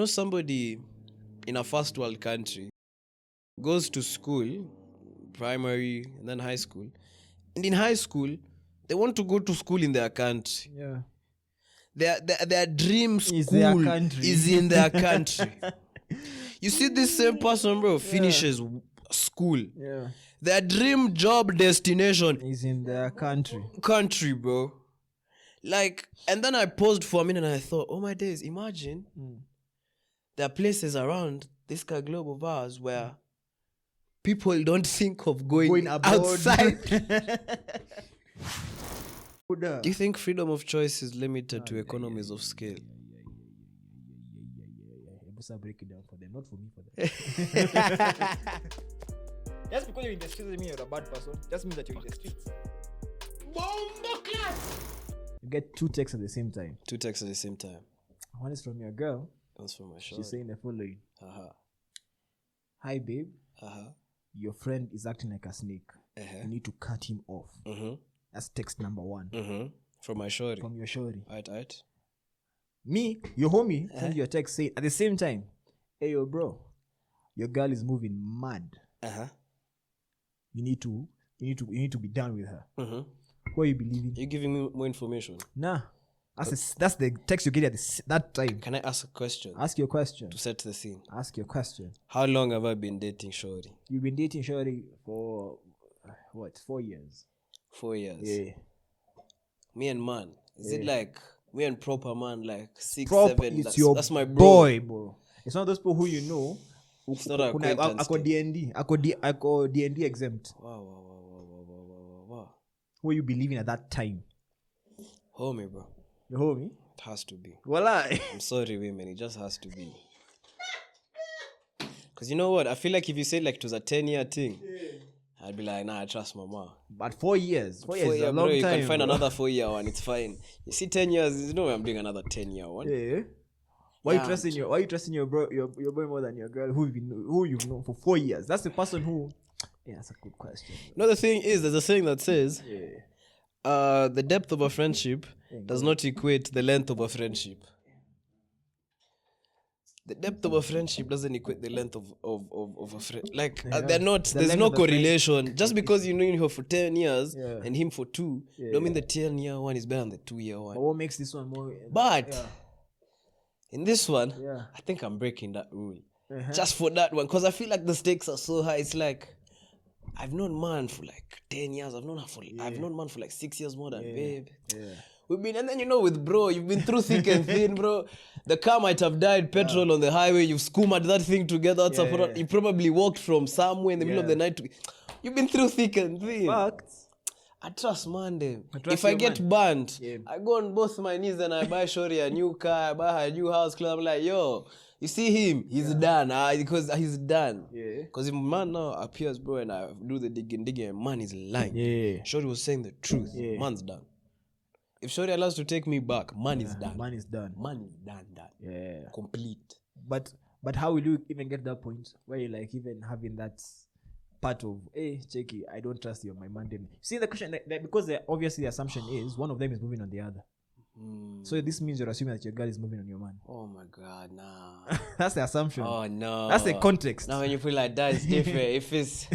somebody in a first world country goes to school, primary and then high school, and in high school they want to go to school in their country. Yeah. Their dream school Is their country. is in their country. You see, this same person, bro, finishes school. Yeah. Their dream job destination Is in their country. Bro. Like, and then I paused for a minute and I thought, oh my days, imagine there are places around this globe of ours where people don't think of going outside. Do you think freedom of choice is limited to economies of scale? Break it down for them, not for me, for them. Just because you're in the streets doesn't mean you're a bad person. Just means that you're in the streets. Bomba class! You get 2 texts at the same time. 2 texts at the same time. One is from your girl. That's from my show. She's saying the following. Hi, babe. Your friend is acting like a snake. You need to cut him off. That's text number 1. From my shorty. From your shorty. Right. Me, your homie, send your text saying at the same time, hey, yo, bro, your girl is moving mad. You need to be done with her. Who are you believing? You're giving me more information. Nah, that's the text you get at that time. Can I ask a question? Ask your question to set the scene. Ask your question. How long have I been dating shorty? You've been dating shorty for what? 4 years. 4 years. Yeah. Me and man. Is it like me and proper man, like 6, Proper, 7? That's my boy, bro. It's not those people who you know. It's not a acquaintance. Ako D&D exempt. Wow. Who are you believing at that time? Homie, bro. Your homie? It has to be. Voila. I'm sorry, women. It just has to be. Because you know what? I feel like if you say like it was a 10-year thing, I'd be like, nah, I trust mama. But 4 years. 4 years is a long bro, you time. can find another 4-year one. It's fine. You see, 10 years, there's no way I'm doing another 10-year one. Yeah. Why you trusting your boy more than your girl who you've known for 4 years? That's the person who. Yeah, that's a good question. No, the thing is, there's a saying that says, the depth of a friendship does not equate the length of a friendship. The depth of a friendship doesn't equate the length of a friend. Like, they're not, there's no correlation. Just because you know him for 10 years and him for 2, don't mean the 10-year one is better than the 2-year one. But what makes this one more? But in this one, I think I'm breaking that rule. Just for that one. Because I feel like the stakes are so high. It's like, I've known man for like 10 years. I've known man for like 6 years more than babe. We've been, and then with bro, you've been through thick and thin, bro. The car might have died, petrol on the highway. You've skoomed that thing together. You probably walked from somewhere in the middle of the night. You've been through thick and thin. Facts. I trust man them. If I get burnt, I go on both my knees and I buy Shorty a new car, I buy her a new house club. I'm like, yo, you see him? He's done. Because he's done. Because if man now appears, bro, and I do the digging, and man is lying. Shorty was saying the truth. Man's done. If Shorty allows to take me back, man is done. Man is done. Yeah. Complete. But how will you even get that point where you like even having that part of, hey, Checky, I don't trust you on my man. See the question, because obviously the assumption is one of them is moving on the other. So this means you're assuming that your girl is moving on your man. Oh my God, nah. That's the assumption. Oh no. That's the context. Now when you put it like that, it's different. If it's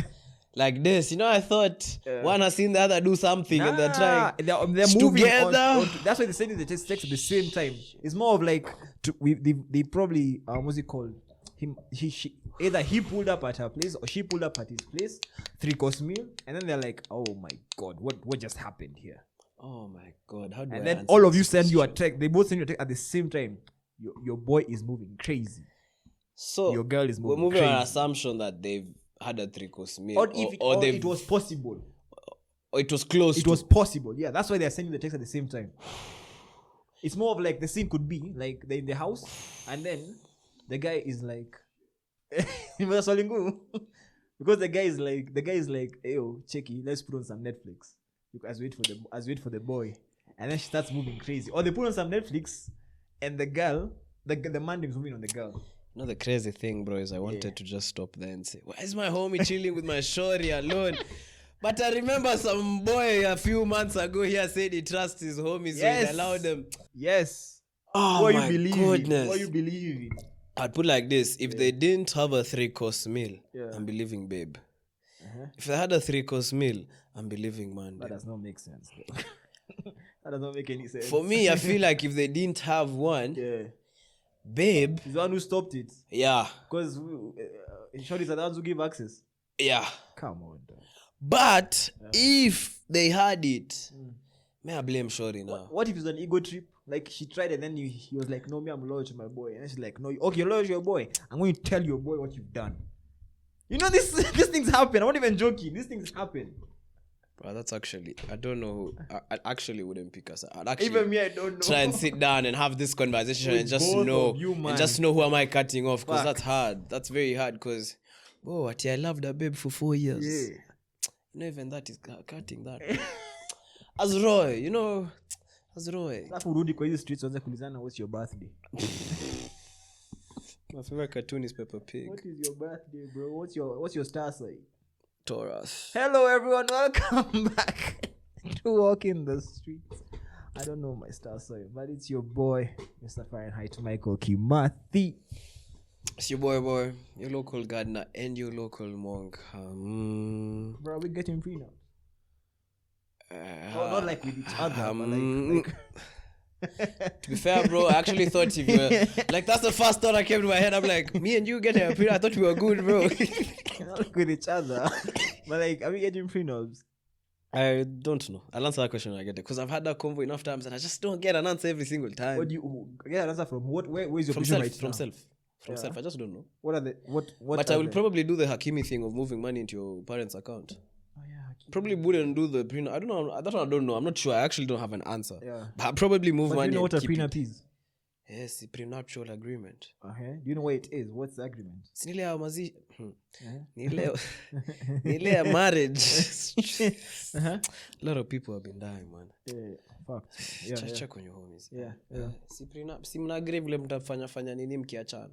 like this, I thought one has seen the other do something and they're trying. They're moving together. On, that's why they send the text at the same time. It's more of like they probably what's it called? She either he pulled up at her place or she pulled up at his place, 3-course meal, and then they're like, oh my God, what just happened here? Oh my God, how do and I then all of you send you a text. They both send you a text at the same time. Your boy is moving crazy. So your girl is moving we're moving crazy. on an assumption that they've had a 3-course meal, or it was possible, or it was close. It was possible. Yeah, that's why they're sending the text at the same time. It's more of like the scene could be like they're in the house, and then the guy is like, because the guy is like, hey, yo, Checky, let's put on some Netflix. As wait for the boy, and then she starts moving crazy. Or they put on some Netflix, and the girl, the man is moving on the girl. The crazy thing, bro, is I wanted to just stop there and say, why is my homie chilling with my shorty alone? But I remember some boy a few months ago here said he trusts his homies, so he allowed them. Yes. Oh, what my you believe goodness. What you believe in? I'd put like this: if they didn't have a 3-course meal, Yeah. I'm believing babe. Uh-huh. If they had a 3-course meal, I'm believing man. That does not make sense. That does not make any sense. For me, I feel like if they didn't have one, yeah, babe. he's the one who stopped it. Yeah. Because Shorties are the ones who give access. Yeah. Come on, dog. But if they had it, may I blame Shorty now? What if it's an ego trip? Like she tried and then he was like, no, me, I'm loyal to my boy. And she's like, no, okay, you're loyal to your boy. I'm going to tell your boy what you've done. You know, these things happen. I'm not even joking. These things happen. Bro, that's actually, I don't know. I actually wouldn't pick us. I'd actually Even me, I don't know. try and sit down and have this conversation With and just both know of you, man. and just know who am I cutting off, because Fuck. that's hard. That's very hard because, I loved that babe for 4 years. Yeah. You know, even that is cutting that. As Roy, as Roy. Alafu urudi kwa hizi streets waanze kulizana, what's your birthday? My favorite cartoon is Peppa Pig. What is your birthday, bro? What's your star sign? Taurus. Hello everyone, welcome back to Walking the Streets. I don't know my star sign, but it's your boy, Mr. Fahrenheit Michael Kimathi. It's your boy, your local gardener and your local monk. Bro, are we getting prenup? Not like with each other, but like to be fair, bro, I actually thought if you were like, that's the first thought that came to my head. I'm like, me and you getting a prenup. I thought we were good, bro. not like with each other, but like, are we getting prenups? I don't know. I'll answer that question when I get there, because I've had that convo enough times and I just don't get an answer every single time. What do you get an answer from? Where is your from position self? right From now? self. From self. I just don't know. What are the what? But I will probably do the Hakimi thing of moving money into your parents' account. Oh yeah, Hakimi. Probably wouldn't do the prenup. I don't know. That one I don't know. I'm not sure. I actually don't have an answer. Yeah. But I'll probably move But money. do you know what a and keep prenup it. is? Yes, the prenuptial agreement. Do you know what it is? What's the agreement? Ni ile ya marriage. A lot of people have been dying, man. Yeah, fuck. Yeah, Check on your homies. Yeah. Si prenup, si mna agree vile mtafanya nini mkiachana.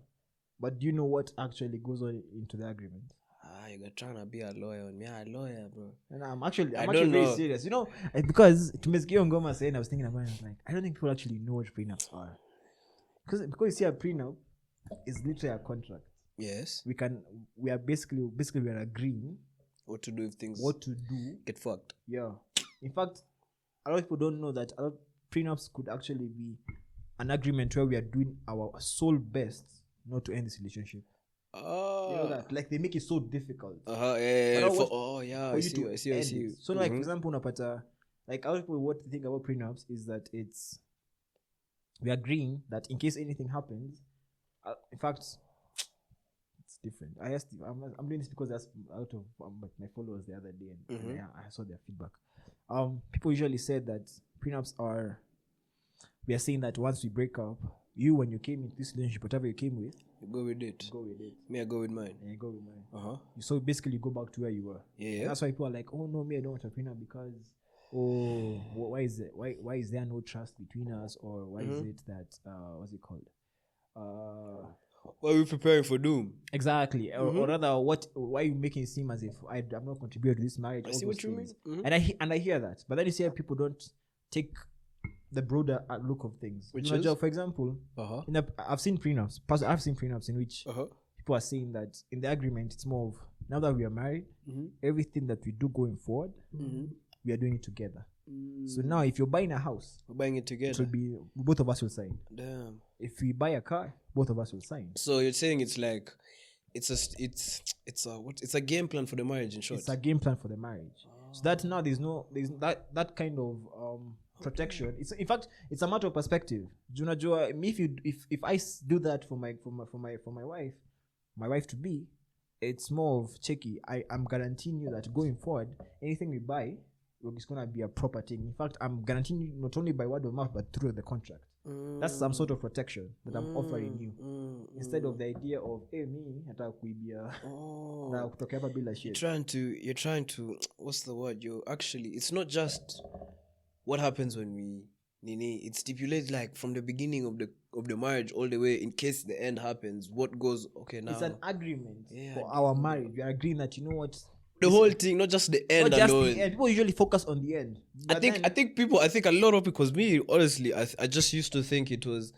But do you know what actually goes on into the agreement? You're trying to be a lawyer. Me a lawyer, bro. And I'm actually don't very know. serious. You know, because to Mezgio Ngoma saying, I was thinking about it, I was like, I don't think people actually know what prenups are. Because you see, a prenup is literally a contract. Yes. We are basically we are agreeing What to do if things get fucked. Yeah. In fact, a lot of people don't know that a lot of prenups could actually be an agreement where we are doing our sole best not to end this relationship. You know that? Like, they make it so difficult. Yeah. I see. So, like, for example, unapata, like, a lot of people, what they think about prenups is that we're agreeing that in case anything happens, in fact, it's different. I'm doing this because that's out of my followers the other day, and I saw their feedback. People usually said that prenups we are saying that once we break up, when you came into this relationship, whatever you came with, you go with it. Me, I go with mine. And you go with mine. So basically, you go back to where you were. Yeah. And that's why people are like, oh no, me, I don't want a prenup because, why is it? Why is there no trust between us? Or why is it that what's it called? Why are we preparing for doom? Exactly. Or rather, why are you making it seem as if I'm not contributing to this marriage? I see what you mean. And I hear that, but then you see how people don't take the broader look of things. Which is? For example, I've seen prenups. I've seen prenups in which people are saying that in the agreement, it's more of, now that we are married, everything that we do going forward, we are doing it together. So now, if you're buying a house, we're buying it together. It will be both of us will sign. Damn. If we buy a car, both of us will sign. So you're saying it's like it's a game plan for the marriage, in short. It's a game plan for the marriage. So that now there's that kind of protection. It's, in fact, it's a matter of perspective. If I do that for my wife to be, it's more of checky. I'm guaranteeing you that going forward, anything we buy, it's gonna be a proper thing. In fact, I'm guaranteeing you not only by word of mouth but through the contract. That's some sort of protection that I'm offering you, instead of the idea of, hey, me hata kuibia na kutoka hapa bila shit. You're trying to what's the word? It's not just what happens when we it stipulates, like, from the beginning of the marriage all the way, in case the end happens, what goes now. It's an agreement for our marriage. We are agreeing that, you know what, the whole thing, not just the end not alone. Just the end. People usually focus on the end. I think a lot of, because me, honestly, I just used to think it was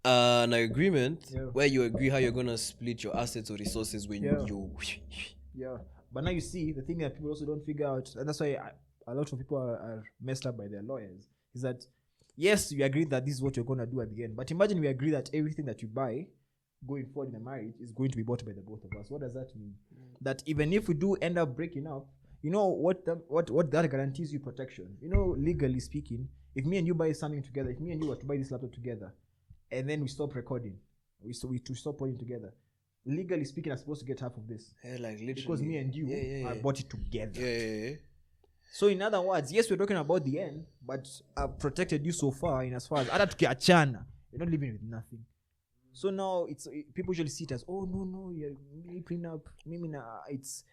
an agreement where you agree how you're gonna split your assets or resources when you. Yeah. But now you see, the thing that people also don't figure out, and that's why a lot of people are messed up by their lawyers, is that yes, we agree that this is what you're gonna do at the end. But imagine we agree that everything that you buy going forward in a marriage is going to be bought by the both of us. What does that mean? That even if we do end up breaking up, you know what that guarantees you protection. You know, legally speaking, if me and you buy something together, if me and you were to buy this laptop together, and then we stop recording, we stop putting together, legally speaking, I'm supposed to get half of this. Yeah, like literally. Because me and you I bought it together. Yeah. So in other words, yes, we're talking about the end, but I've protected you so far in as far as other tukiachana, you're not living with nothing. So now people usually see it as, oh no, you're really prenup. It's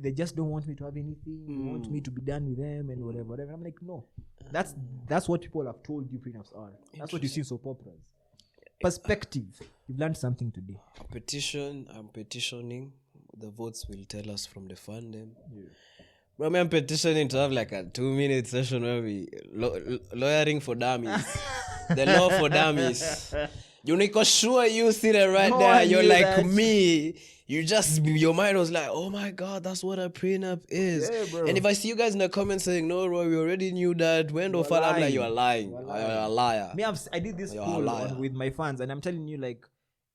they just don't want me to have anything. They want me to be done with them and whatever. I'm like, no, that's what people have told you prenups are. That's what you see in soap operas. Perspective. You've learned something today. I'm petitioning. The votes will tell us from the fandom. Yeah. Bro, I'm petitioning to have like a 2-minute session where we lawyering for dummies. The law for dummies. You sure you see that right there. You're like that. Me. Your mind was like, oh my God, that's what a prenup is. Yeah, bro. And if I see you guys in the comments saying, no, Roy, we already knew that. When do fall, I'm like, you're lying. You're a liar. I did this poll with my fans, and I'm telling you, like,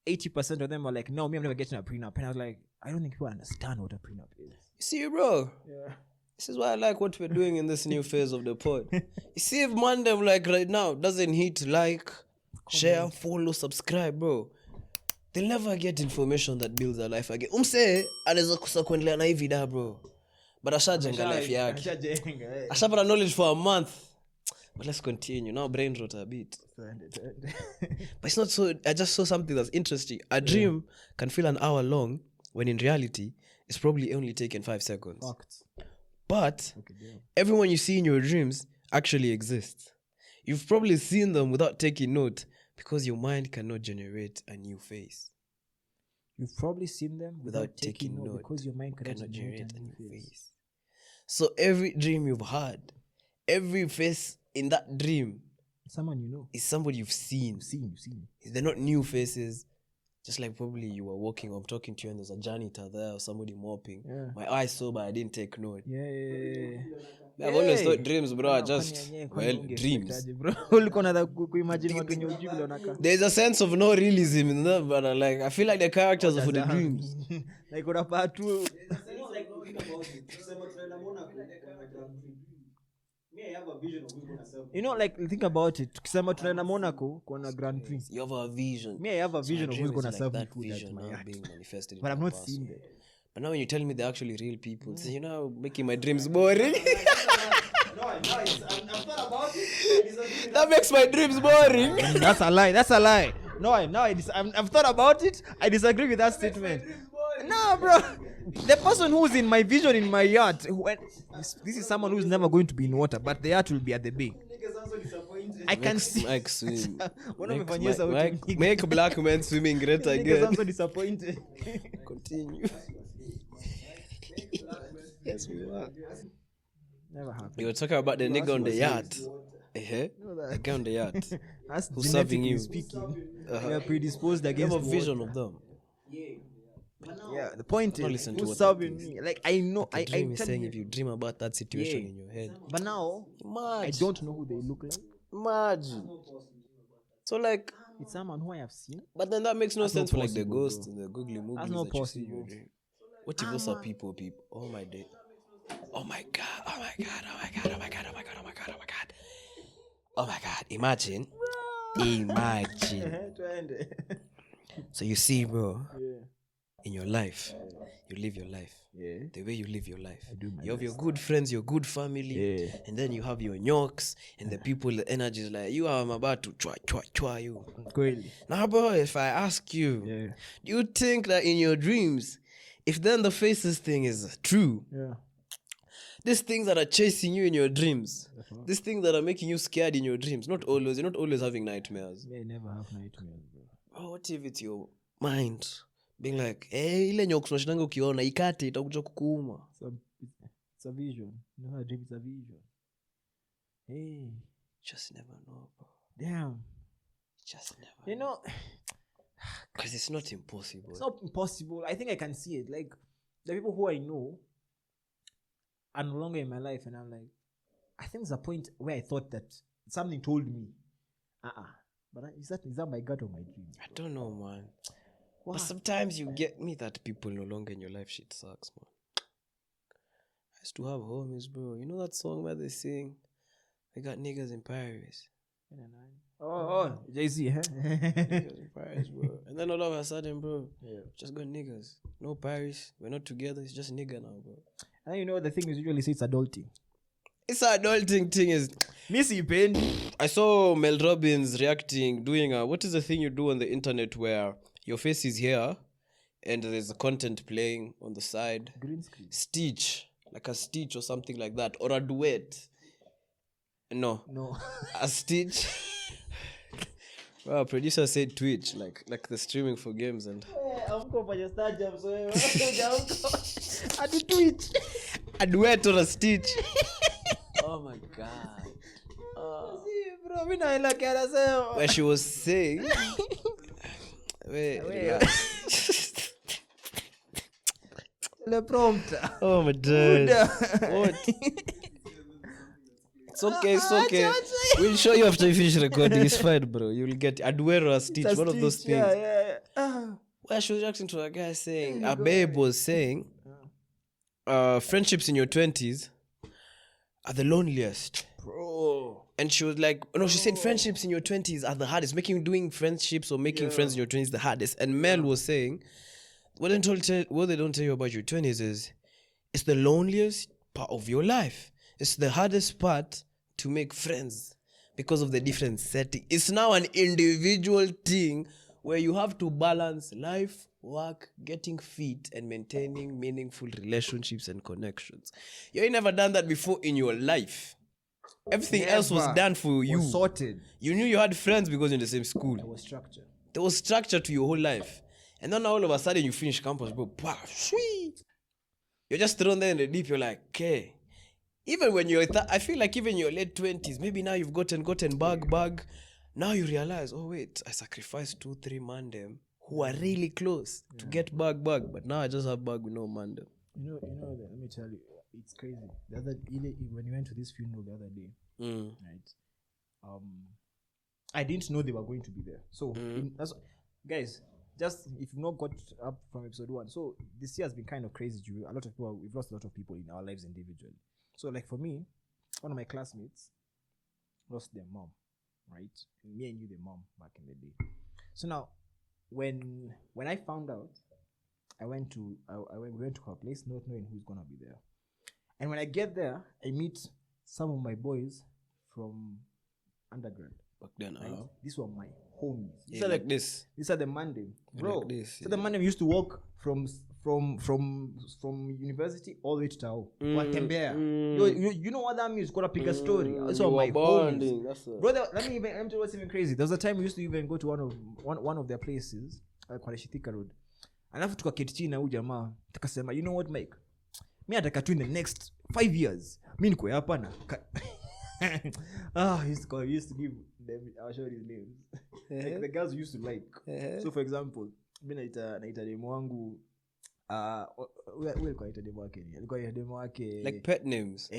80% of them are like, no, I'm never getting a prenup. And I was like, I don't think people understand what a prenup is. You see, bro? Yeah. This is why I like what we're doing in this new phase of the pod. You see, if Mandem, like right now, doesn't hit like, share, follow, subscribe, bro, they'll never get information that builds their life again. Anaweza kusa kuendelea na hivi da, bro. But ashajenga life yake. Ashapata knowledge for a month. But let's continue. Now brain rot a bit. But it's not so. I just saw something that's interesting. A dream can feel an hour long when in reality it's probably only taken 5 seconds. Facts. But everyone you see in your dreams actually exists. You've probably seen them without taking note because your mind cannot generate a new face. You've probably seen them without taking note because your mind cannot generate a new face. So every dream you've had, every face in that dream, someone you know, is somebody you've seen. They're not new faces. Just like probably you were walking, I'm talking to you and there's a janitor there or somebody mopping. Yeah. My eyes saw, but I didn't take note. I've always thought dreams, bro, are just, dreams. There's a sense of no realism in that, but like, I feel like the characters are for the dreams. Like, what about two? You know, like, think about it. Tukisema tunaenda Monaco kuna Grand Prix. You have a vision. Me, I have a vision of who's going to serve me food at my yacht. Being manifested but I've not seen that. But now when you tell me they're actually real people, so you know, making my dreams boring. I'm thought about it. That makes my dreams boring. That's a lie. I've thought about it. I disagree with that statement. No, bro. The person who's in my vision in my yacht, this is someone who's never going to be in water, but the yacht will be at the bay. I can see. Make black men swimming great again. I'm so disappointed. Continue. Yes, we are. Never happened. You were talking about the nigga on the yacht. The guy on the yacht. Who's serving you? We are predisposed against. You have a vision of them. Yeah, the point is, who's serving me? Like, I know, I dream is saying if you dream about that situation in your head. But now, I don't know who they look like. Imagine. So like, it's someone who I have seen. But then that makes no sense for like the ghosts and the googly movies. That's not possible. What if those are people? Oh my day. Oh my god. Imagine. So you see, bro, in your life, you live your life. The way you live your life. You have your good friends, your good family, and then you have your nyokes and the people, the energy is like, you are about to chwa you. Now, bro, if I ask you, do you think that in your dreams, if then the faces thing is true, these things that are chasing you in your dreams, these things that are making you scared in your dreams, you're not always having nightmares. I never have nightmares, bro. Oh, what if it's your mind being like, hey, ile nyoka tunashindanga ukiona ikate itakuja kukuuma? It's a vision. You know, a dream is a vision. Hey, just never know, bro. Damn. just never. You know, Because it's not impossible. it's not impossible. I think I can see it. Like, the people who I know are no longer in my life, and I'm like, I think there's a point where I thought that something told me, but is that my gut or my dream? I don't know, man. Wow. But sometimes you get me that people no longer in your life. Shit sucks, man. I used to have homies, bro. You know that song where they sing, "I got niggas in Paris." Oh, Jay-Z, huh? Niggas in Paris, bro. And then all of a sudden, bro, just got niggas. No Paris. We're not together. It's just nigga now, bro. And you know the thing is usually say it's adulting. It's an adulting thing. Is Missy pain. I saw Mel Robbins reacting, doing what is the thing you do on the internet where your face is here and there's a content playing on the side? Green screen. Stitch. Like a stitch or something like that. Or a duet. No. A stitch. Wow, producer said Twitch, like the streaming for games and a Twitch. A duet or a stitch. Oh my god. Where she was saying Le prompter. Oh my god. What? It's okay. We'll show you after you finish recording. It's fine, bro. You'll get a duet or a stitch. One of those things. Yeah. Where she was reacting to a guy saying, a babe was saying, friendships in your 20s are the loneliest. Bro. And she was like, no, she said friendships in your 20s are the hardest. Doing friendships or making friends in your 20s is the hardest. And Mel was saying, what they don't tell you about your 20s is, it's the loneliest part of your life. It's the hardest part to make friends because of the different setting. It's now an individual thing where you have to balance life, work, getting fit, and maintaining meaningful relationships and connections. You ain't never done that before in your life. Everything else was done for you. Was sorted. You knew you had friends because you're in the same school. There was structure. There was structure to your whole life. And then all of a sudden you finish campus, bro. Sweet. You're just thrown there in the deep. You're like, okay. Even when you're, I feel like even your late 20s, maybe now you've gotten bag. Now you realize, oh wait, I sacrificed 2-3 mandem who are really close to get bag. But now I just have bag with no mandem. You know, let me tell you, it's crazy. When you went to this funeral the other day, right? I didn't know they were going to be there. So, guys, just if you've not got up from episode 1, so this year has been kind of crazy. We've lost a lot of people in our lives individually. So, like for me, one of my classmates lost their mom, right? And me and you, the mom back in the day. So now, when I found out, we went to her place, not knowing who's gonna be there. And when I get there, I meet some of my boys from undergrad. Back then, right? These were my homies. These are the Mandem, bro. Like this, so the Mandem used to walk from university all the way to Tao. You know what that means? Got to pick a story. So my homies. Brother, let me tell you what's even crazy. There was a time we used to even go to one of their places, kwa Shitika Road. Alafu tukaketi chini na huyu jamaa tukasema, you know what, Mike? Me ataka tu in the next 5 years. Me niko hapa na he used to give them, I'll show you his names. Like the girls used to like. So for example, mimi naita demo wangu alikuwa demo wake ni. Alikuwa demo wake like pet names.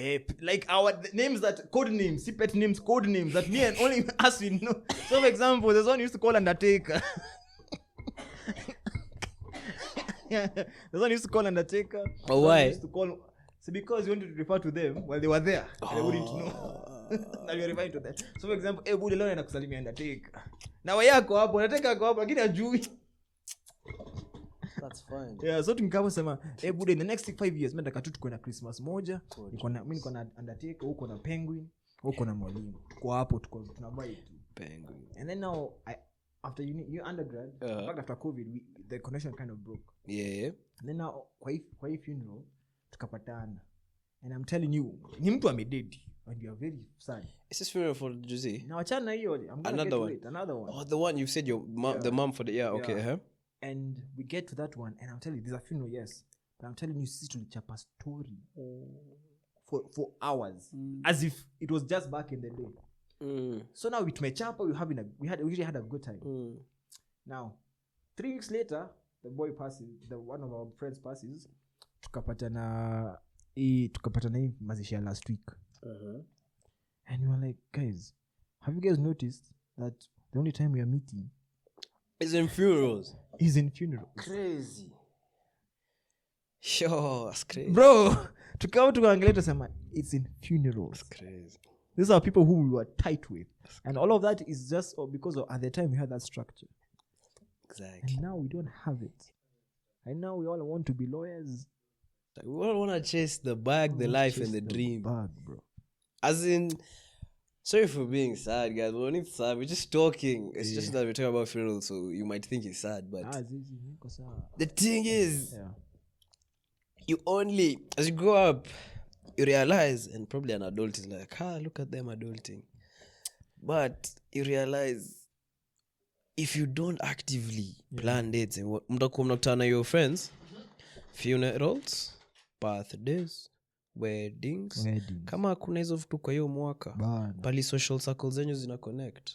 Like our names, that code names, see pet names, code names that me and only us we know. So for example, there's one used to call Undertaker. There's one used to call Undertaker. Oh, why? Used to call, so because you wanted to refer to them while they were there, they wouldn't know. Now you're referring to them. So for example, Bude leo anakusalimia Undertaker. Na wewe yako hapo, Undertaker ako hapo lakini hajui. That's fine. Yeah, so tukikama sema, Bude in the next 5 years mimi nataka tu tuko na Christmas moja. Mimi niko na Undertaker, uko na Penguin, uko na Mwalimu. Kwa hapo tuko tunabai tu Penguin. And then now after you undergrad, in fact after COVID, the connection kind of broke. Yeah. And then now kwa hii funeral tukapatana. And I'm telling you, ni mtu amededi and you are very sad. Is this funeral for Jose? Now achana hiyo, I'm going to get to it. Another one. Oh, the one you said your mom, the mom for the okay, yeah. And we get to that one and I'm telling you, there's a funeral, yes. But I'm telling you, sisi tulichapa story for hours. As if it was just back in the day. So now we tumechapa, we really had a good time. Now 3 weeks later, the boy passes, one of our friends passes, tukapatana hii mazishi ya last week. And we were like, guys, have you guys noticed that the only time we are meeting is in funerals? Crazy. Sure, that's crazy. Bro, tukaangalia tusema it's in funerals. That's crazy. These are people who we were tight with. And all of that is just because of, at the time we had that structure. Exactly. And now we don't have it. And now we all want to be lawyers. Like, we all want to chase the bag, the life, and the dream. Bag, bro. As in, sorry for being sad, guys. We're not sad. We're just talking. It's just that we're talking about funerals, so you might think it's sad. But the thing is, you only, as you grow up, you realize, and probably an adult is like, look at them adulting. But you realize, if you don't actively plan dates and mnakutana your friends, funerals, birthdays, weddings. Kama kuna hizo vitu kwa hiyo mwaka, pali social circles zenyu zina connect.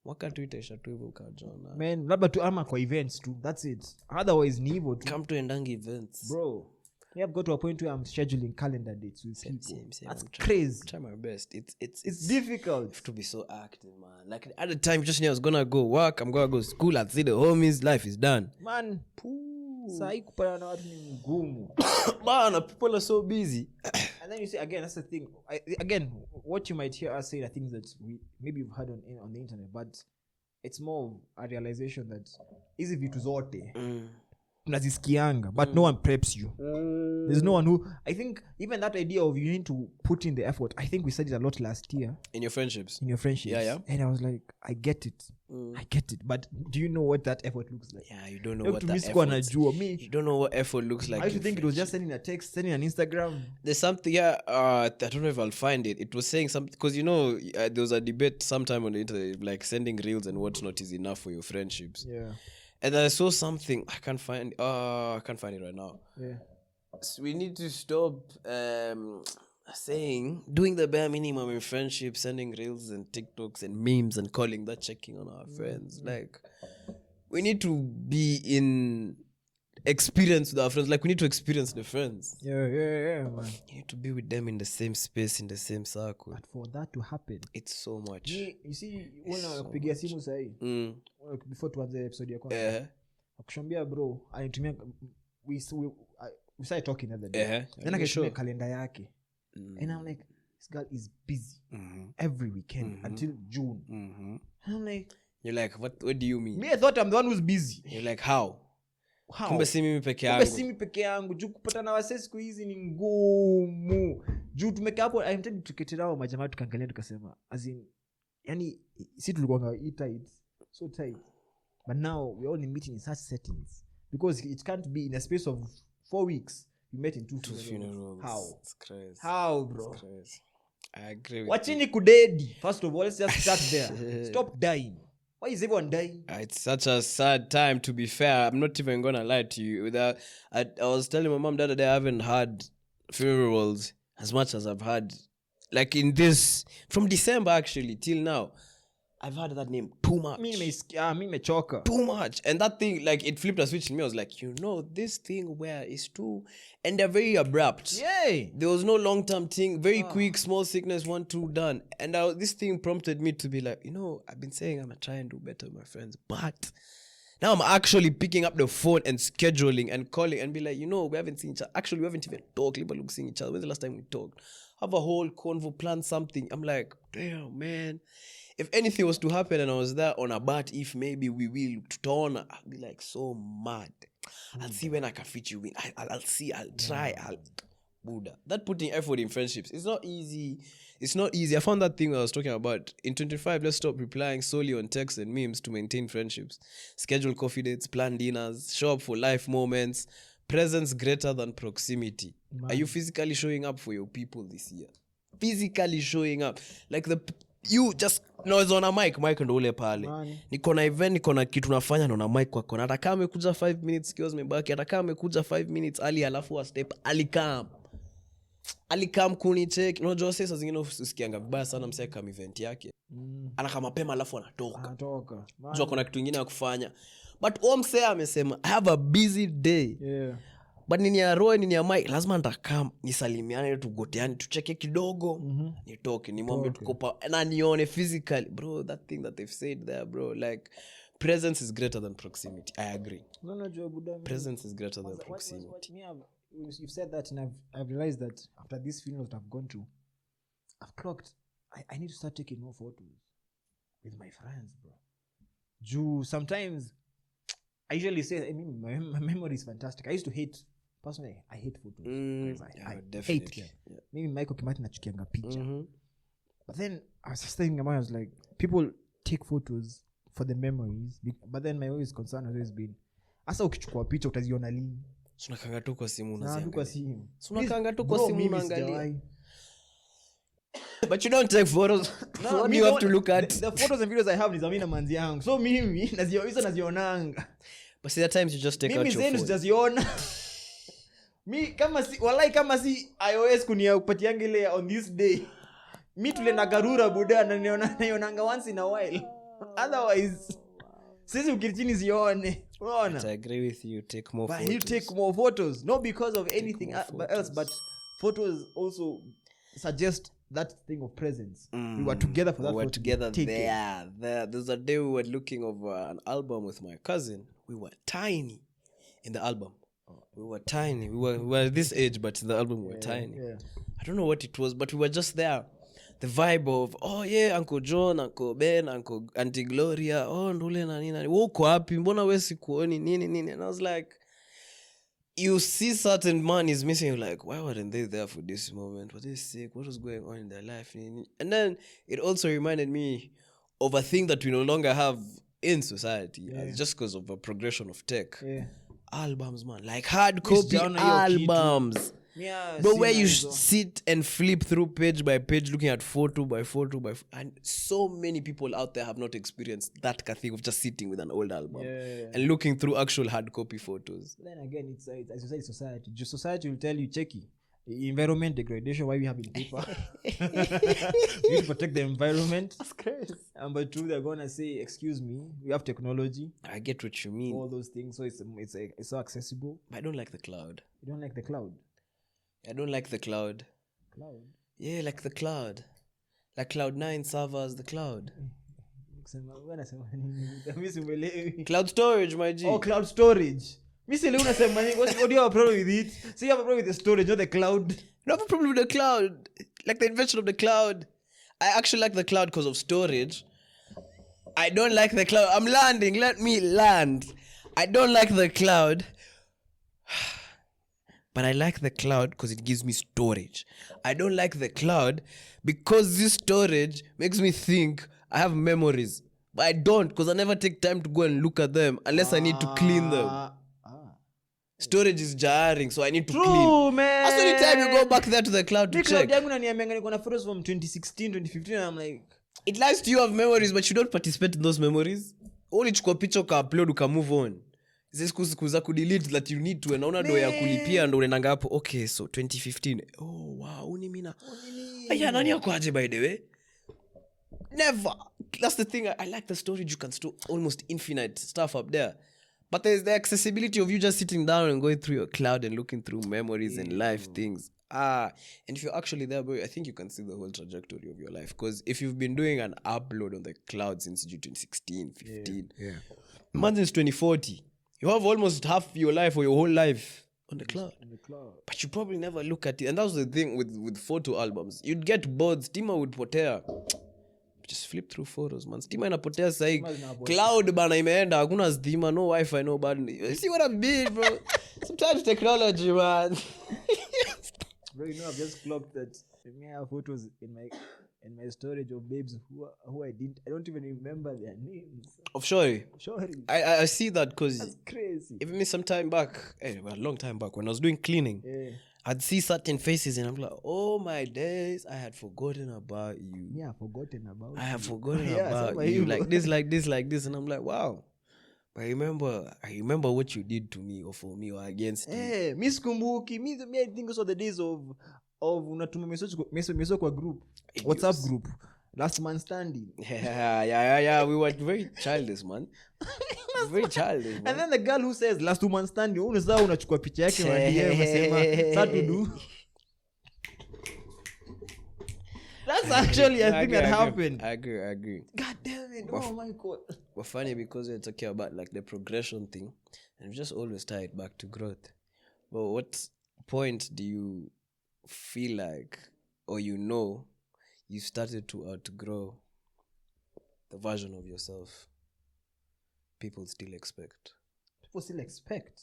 Mwaka tu itaisha tu hivyo ukajona. Man, labda tu ama kwa events tu. That's it. Otherwise ni hivyo tu. Come to endang events. Bro, we have got to a point where I'm scheduling calendar dates with people. That's crazy. I'm trying my best. It's difficult. You have to be so active, man. Like at the time, just knew I was gonna go work. I'm gonna go to school. I'd see the homies. Life is done. Man, sahi kupana na watu ni ngumu. Man, people are so busy. And then you see, again, that's the thing. Again, what you might hear us say are things that maybe you've heard on the internet, but it's more of a realization that hizi vitu zote unazisikianga, but no one preps you. There's no one who, I think even that idea of you need to put in the effort, I think we said it a lot last year. In your friendships. Yeah. And I was like, I get it. But do you know what that effort looks like? Yeah, you don't know what that effort. You don't know what effort looks like. I used to think it was just sending a text, sending an Instagram. There's something, I don't know if I'll find it. It was saying something, because there was a debate sometime on the internet, like sending reels and whatnot is enough for your friendships. Yeah. And I saw something, I can't find it right now. Yeah. So we need to stop doing the bare minimum in friendship, sending reels and TikToks and memes and calling that checking on our friends. Like, we need to be in experience with our friends. Like, we need to experience the friends. Yeah, man. You need to be with them in the same space, in the same circle. But for that to happen, it's so much. You see, when I pigia simu sahi, before tuanze episode ya kwanza, akushambia bro, anitumia we started talking the other day. Then akashomea kalenda yake. And I'm like, this girl is busy every weekend until June. And I'm like, you're like, what do you mean? Me, I thought I'm the one who's busy. You're like, how? Kumbe si mimi peke yangu. Juu kupatana wase siku hizi ni ngumu. Juu tumekaa hapo, I'm telling you, tuketirao majamaa tukaangalia tukasema, as in, yani si tulikuwa so tight. But now we're only meeting in such settings because it can't be in a space of 4 weeks. We met in two funerals. How? It's crazy. How, bro? It's crazy. I agree with Watching kudedi. First of all, let's just start there. Stop dying. Why is everyone dying? It's such a sad time, to be fair. I'm not even going to lie to you. I was telling my mom the other day I haven't had funerals as much as I've had. Like in this, from December actually, till now. I've heard that name too much. Too much. And that thing, like, it flipped a switch in me. I was like, this thing where it's too... And they're very abrupt. Yay! There was no long-term thing. Very quick, small sickness, 1, 2, done. And this thing prompted me to be like, I've been saying I'm going to try and do better with my friends. But now I'm actually picking up the phone and scheduling and calling and be like, we haven't seen each other. Actually, we haven't even talked. We're seeing each other. When's the last time we talked? Have a whole convo, plan something. I'm like, damn, man. If anything was to happen and I was there on a bat, if maybe we will turn, I'll be like so mad. I'll see when I can fit you in. I'll see, I'll try, Buddha. That putting effort in friendships, it's not easy. It's not easy. I found that thing I was talking about. In 25, let's stop replying solely on texts and memes to maintain friendships. Schedule coffee dates, plan dinners, show up for life moments, presence greater than proximity. Man. Are you physically showing up for your people this year? Physically showing up. Like you just naweza ona mic ndo ule pale. Niko na event, niko na kitu nafanya na mic kwako. Hata kama amekuja 5 minutes skills mebaki, hata kama amekuja 5 minutes ali alafu a step alikam. alikam kunicheck. Unajua sasa zingine usikianga vibaya sana msee kama event yake. Anaka mapema alafu anatoka. Unajua kuna kitu kingine ya kufanya. But msee amesema I have a busy day. Yeah. But nini ya Roy nini ya Mike lazima nitakam nisalimiane tugoteane tucheke kidogo nitoke nimwambie tukopa na nione physically bro. That thing that they've said there bro, like presence is greater than proximity. I agree. Presence is greater than proximity. You've said that, and I've realized that after this funeral that I've gone to, I've clocked I need to start taking more photos with my friends, bro. Sometimes I usually say, I mean, my memory is fantastic. I used to hate, personally, I hate photos. I hate them. Yeah. Maybe Michael Kimati nachukianga picha. But then I was just thinking about it, I was like, people take photos for the memories, but then my always concern has always been, asa ukichukua picha utaziona lini? Sunakanga tu kwa simu unaziangalia. Unaangalia. But you don't take photos. No, you have to look at the photos and videos I have ni za mimi na manzi yangu. So mimi nazionanga. But see, at times you just take out your phone. Mimi zaziona. Mi kama si iOS kuniapatianga ile on this day. Mi tulienda Garura buda na naionanga once in a while. Otherwise sisi ukirichini zione. I agree with you. Take more photos. You take more photos. Not because of anything else, but photos also suggest that thing of presence. We were together for that. We were together there. There's a day we were looking over an album with my cousin. We were tiny in the album. We were tiny. We were this age, but in the album we were tiny. Yeah. I don't know what it was, but we were just there. The vibe of, oh yeah, Uncle John, Uncle Ben, Auntie Gloria, oh ndule na nini. Uko wapi? Mbona wewe sikuoni nini. And I was like, you see certain man is missing, you're like, why weren't they there for this moment? Were they sick? What was going on in their life? And then it also reminded me of a thing that we no longer have in society, just because of a progression of tech. Yeah. Albums, man, like hard copy albums. Yeah, but where you sit and flip through page by page, looking at photo by photo and so many people out there have not experienced that thing of just sitting with an old album and looking through actual hard copy photos. Then again, it's as you say, society. Just society will tell you, checky, environment degradation. Why we having paper? We need to protect the environment. That's crazy. But two, they're gonna say, excuse me, we have technology. I get what you mean. All those things, so it's so accessible. But I don't like the cloud. You don't like the cloud? I don't like the cloud. Cloud? Yeah, like the cloud. Like Cloud9 servers, the cloud. Cloud storage, my G. Oh, cloud storage. What do you have a problem with it? So you have a problem with the storage, not the cloud? I have a problem with the cloud. Like the invention of the cloud. I actually like the cloud because of storage. I don't like the cloud. I'm landing. Let me land. I don't like the cloud. But I like the cloud because it gives me storage. I don't like the cloud because this storage makes me think I have memories. But I don't, because I never take time to go and look at them unless I need to clean them. Storage is jarring, so I need to clean. Man. That's the only time you go back there to the cloud to check. Photos from 2016, 2015, and I'm like... It lies to you have memories, but you don't participate in those memories. Only chukua picture uka-upload uka-move on. Siku za kudelete that you need to, naona do ya kulipia ndo unaenda hapo. Okay, so 2015. Oh wow, unimina. Aya nani yako aje by the way? Never. That's the thing. I like the storage. You can store almost infinite stuff up there. But there's the accessibility of you just sitting down and going through your cloud and looking through memories and life things. And if you're actually there, bro, I think you can see the whole trajectory of your life. Because if you've been doing an upload on the cloud since 2016, 15, imagine it's 2040. You have almost half your life or your whole life on the cloud. But you probably never look at it. And that was the thing with photo albums. You'd get bored. Stima would potea. Just flip through photos, man. Stima inapotea sahi. Cloud bana imeenda. Hakuna stima, no Wi-Fi, no bad. You see what I mean, bro? Sometimes technology, man. Bro, you know, I've just clocked that I have photos in my storage of babes who I don't even remember their names. Of Shori? Shori. I see that because... That's crazy. Even me some time back, a long time back, when I was doing cleaning, I'd see certain faces and I'm like, oh my days, I had forgotten about you. Yeah, forgotten about I have forgotten about you. Like this. And I'm like, wow. But I remember what you did to me or for me or against me. Miss Kumbuki, me I think also the days of of unatuma message kwa group, WhatsApp group, last man standing. Yeah. We were very childish, man. Very childish, man. And then the girl who says last man standing, unachukua picha yake na DM unasema sad to do. That's actually a thing that happened. I agree. God damn it. Oh my God. But funny because we're talking about like the progression thing, and we just always tie it back to growth. But what point do you feel like, or you started to outgrow the version of yourself people still expect? People still expect.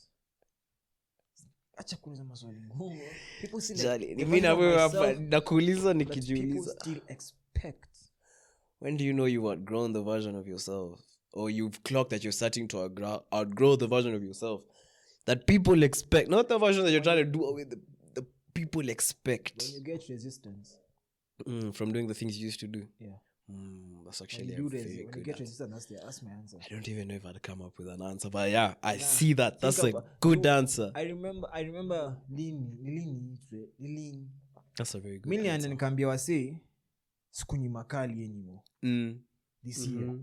Acha kuuliza maswali ngumu. People still nakuuliza nikijiuliza. People still expect. When do you know you've outgrown the version of yourself? Or you've clocked that you're starting to outgrow the version of yourself that people expect? Not the version that you're trying to do away, the people expect. When you get resistance. From doing the things you used to do. Yeah. That's actually when you get resistance, that's my answer. I don't even know if I'd come up with an answer, but yeah, I see that. That's a good answer. I remember Lini. That's a very good answer. answer. Nikaambia wase sikunywi makali anymore. This year.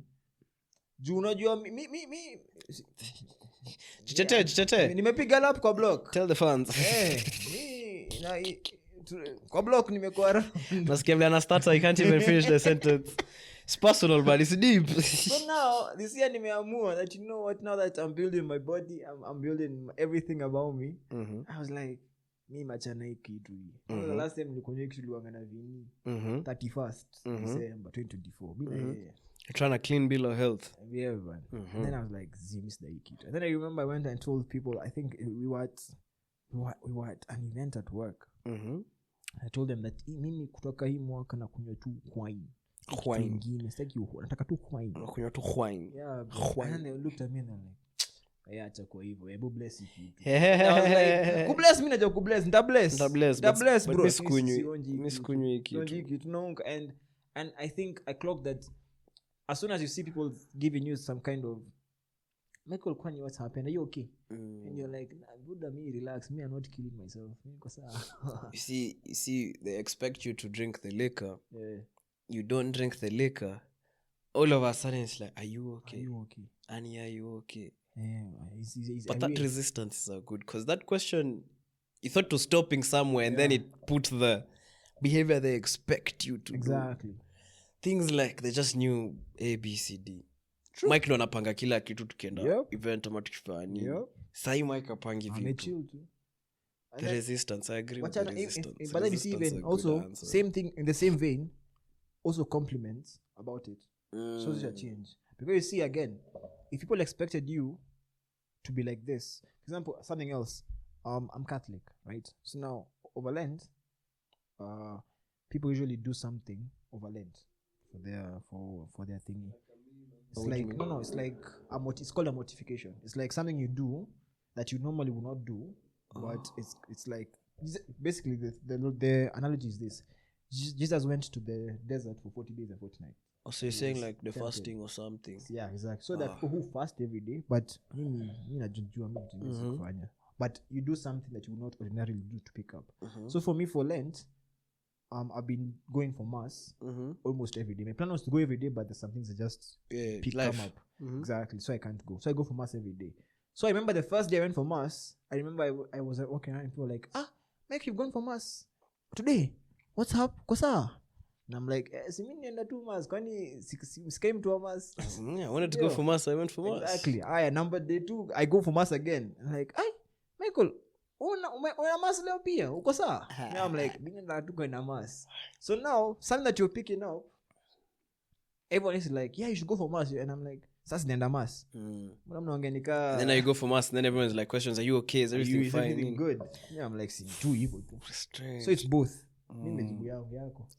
Juu unajua mi Chitete. Nimepiga lap kwa block. Tell the fans. Kwa block nimekuwa nasikia vile ana start I can't even finish the sentence. It's personal but it's deep. So now this year nimeamua that you know what, now that I'm building my body, I'm building everything about me. I was like me machana hii kitu hii. The last time nilikunywa kitu liwanga na vini 31st December 2024. You're trying to clean bill of health. Yeah, man. And then I was like, Zimis da hii kitu. And then I remember I went and told people, I think we were at an event at work. I told them that mimi kutoka hii mwaka na kunywa tu wine. Wine. Sitaki nataka tu wine. Kunywa tu wine. Yeah. And they looked at me and I'm like, acha kwa hivyo. Hebu bless you. I was like, kubless mimi najua kubless. Nitabless bro. Misikunywi kitu. And I think I clocked that as soon as you see people giving you some kind of Michael Kwani, what's happened? Are you okay? And you're like, nah, Buddha, me, relax. Me, I'm not killing myself. You see, they expect you to drink the liquor. Yeah. You don't drink the liquor. All of a sudden, it's like, are you okay? Are you okay? Annie, are you okay? Yeah. But that resistance is good. Because that question, you thought to stopping somewhere and then it put the behavior they expect you to do. Exactly. Things like they just knew A, B, C, D. Mike ndo anapanga kila kitu tukienda event ama tukifanya nini. Sai Mike apangi vitu. The resistance, I agree with the resistance. But then you see even also same thing in the same vein, also compliments about it. So it's a change. Because you see again, if people expected you to be like this, for example, something else, I'm Catholic, right? So now over Lent, people usually do something over Lent for their thingy. It's like it's like it's called a mortification. It's like something you do that you normally would not do, but it's like basically the analogy is this: Jesus went to the desert for 40 days and 40 nights. Oh, so you're saying like the fasting or something? Yeah, exactly. So that people who fast every day, but but you do something that you would not ordinarily do to pick up. So for me, for Lent, I've been going for mass almost every day. My plan was to go every day, but there's some things that just come up. Exactly. So I can't go. So I go for mass every day. So I remember the first day I went for mass. I remember I was walking around and people were like, Mike, you've gone for mass today. What's up? Kosa? And I'm like, simini enda tu mass. Kwani came to a mass. I wanted to go for mass. I went for mass. Exactly. Number day 2, I go for mass again. I'm like, Michael, una mass leo pia uko sawa? Now I'm like mimi nataka kwenda mass. So now something that you're picking up, everyone is like, yeah, you should go for mass, and I'm like, sasa nenda mass. Mbona mnaongea nika then I go for mass and then everyone's like, questions, are you okay? Is everything fine? Everything good? Yeah, I'm like, too evil. So it's both.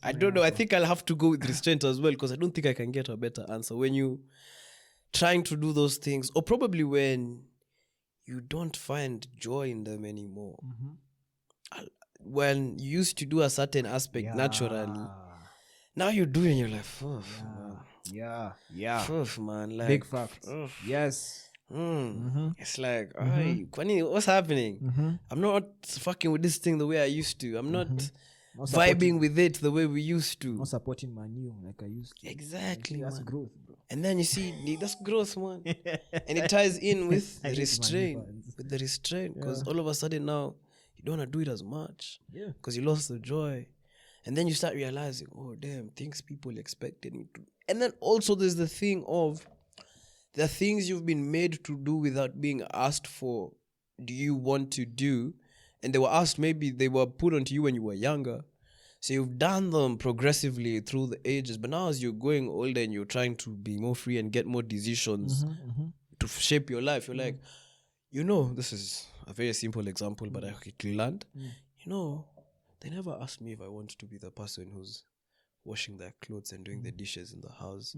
I don't know. I think I'll have to go with restraint as well, because I don't think I can get a better answer when you trying to do those things, or probably when you don't find joy in them anymore. When you used to do a certain aspect naturally, now you do and you're like, yeah. Man, like, big fact. Yes. It's like, what's happening? I'm not fucking with this thing the way I used to. I'm not vibing with it the way we used to. Not supporting Manu like I used to. Exactly, That's man. growth, bro. And then you see, that's growth, man. And it ties in with the restraint. With the restraint. Because all of a sudden now, you don't want to do it as much. Yeah. Because you lost the joy. And then you start realizing, oh, damn, things people expected me to. And then also there's the thing of the things you've been made to do without being asked for, do you want to do? And they were asked, maybe they were put onto you when you were younger. So you've done them progressively through the ages. But now as you're going older and you're trying to be more free and get more decisions to shape your life, you're like, this is a very simple example, but I quickly learned. They never asked me if I want to be the person who's washing their clothes and doing the dishes in the house.